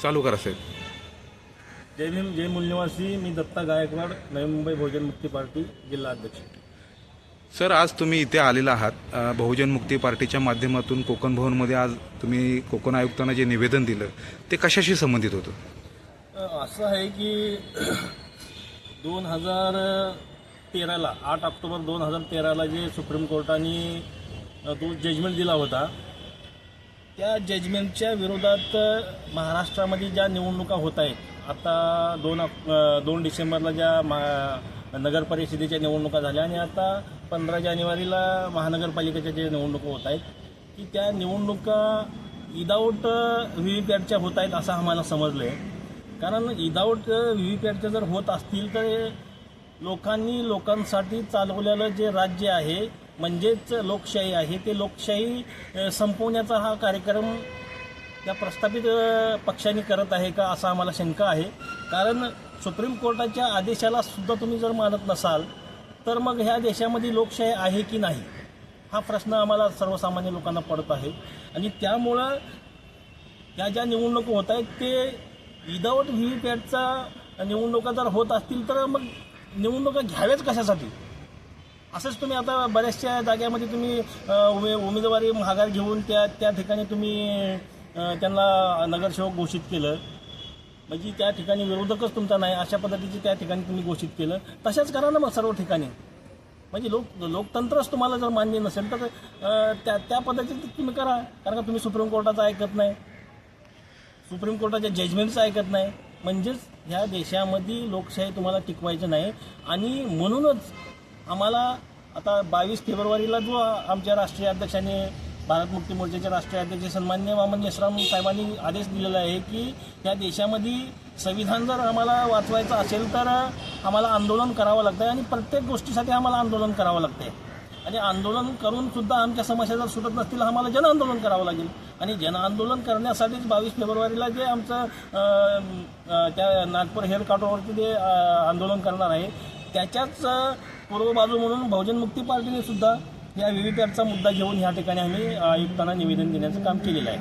चालू करा साहेब. जय भीम, जय मूल्यवासी. मी दत्ता गायकवाड, नवी मुंबई बहुजन मुक्ती पार्टी जिल्हा अध्यक्ष. सर, आज तुम्ही इथे आलेला आहात बहुजन मुक्ती पार्टीच्या माध्यमातून कोकण भवनमध्ये. आज तुम्ही कोकण आयुक्तांना जे निवेदन दिलं ते कशाशी संबंधित होतं? असं आहे की 2013ला 8 ऑक्टोबर 2013ला जे सुप्रीम कोर्टाने तो जजमेंट दिला होता, त्या जजमेंटच्या विरोधात महाराष्ट्रामध्ये ज्या निवडणुका होत आहेत, आता 2 डिसेंबरला ज्या नगर परिषदेच्या निवडणुका झाल्या आणि आता 15 जानेवारीला महानगरपालिकेच्या ज्या निवडणुका होत आहेत, की त्या निवडणुका विदाऊट व्हीव्हीपॅटच्या होत आहेत असं आम्हाला समजलं आहे. कारण विदाऊट व्हीव्हीपॅटच्या जर होत असतील तर लोकांसाठी चालवलेलं जे राज्य आहे म्हणजेच लोकशाही आहे, ते लोकशाही संपवण्याचा हा कार्यक्रम त्या प्रस्थापित पक्षांनी करत आहे का असं आम्हाला शंका आहे. कारण सुप्रीम कोर्टाच्या आदेशाला सुद्धा तुम्ही जर मानत नसाल तर मग ह्या देशामध्ये लोकशाही आहे की नाही हा प्रश्न आम्हाला सर्वसामान्य लोकांना पडत आहे. आणि त्यामुळं त्या ज्या निवडणुका होत आहेत ते विदाऊट व्हीव्हीपॅटचा निवडणुका जर होत असतील तर मग निवडणुका घ्याव्याच कशासाठी? असंच तुम्ही आता बऱ्याचशा जाग्यामध्ये तुम्ही उमेदवारी माघार घेऊन त्या ठिकाणी तुम्ही त्यांना नगरसेवक घोषित केलं, म्हणजे त्या ठिकाणी विरोधकच तुमचा नाही अशा पद्धतीचे त्या ठिकाणी तुम्ही घोषित केलं. तशाच करा ना मग सर्व ठिकाणी. म्हणजे लोकतंत्रच तुम्हाला जर मान्य नसेल तर त्या पद्धतीचं तुम्ही करा. कारण का तुम्ही सुप्रीम कोर्टाचं ऐकत नाही, सुप्रीम कोर्टाच्या जजमेंटचं ऐकत नाही, म्हणजेच ह्या देशामध्ये लोकशाही तुम्हाला टिकवायचं नाही. आणि म्हणूनच आम्हाला आता 22 फेब्रुवारीला जो आमच्या राष्ट्रीय अध्यक्षांनी, भारत मुक्ती मोर्चाचे राष्ट्रीय अध्यक्ष सन्माननीय वामन यशराम साहेबांनी आदेश दिलेला आहे की या देशामध्ये संविधान जर आम्हाला वाचवायचं असेल तर आम्हाला आंदोलन करावं लागतं आणि प्रत्येक गोष्टीसाठी आम्हाला आंदोलन करावं लागतं. आणि आंदोलन करून सुद्धा आमच्या समस्या जर सुटत नसतील आम्हाला जनआंदोलन करावं लागेल. आणि जनआंदोलन करण्यासाठीच 22 फेब्रुवारीला जे आमचं त्या नागपूर हेअर कॉर्टरवरती जे आंदोलन करणार आहे त्याच्याच पूर्व बाजू म्हणून बहुजन मुक्ती पार्टीने सुद्धा या व्हीव्हीपॅटचा मुद्दा घेऊन ह्या ठिकाणी आम्ही आयुक्तांना निवेदन देण्याचं काम केलेलं आहे.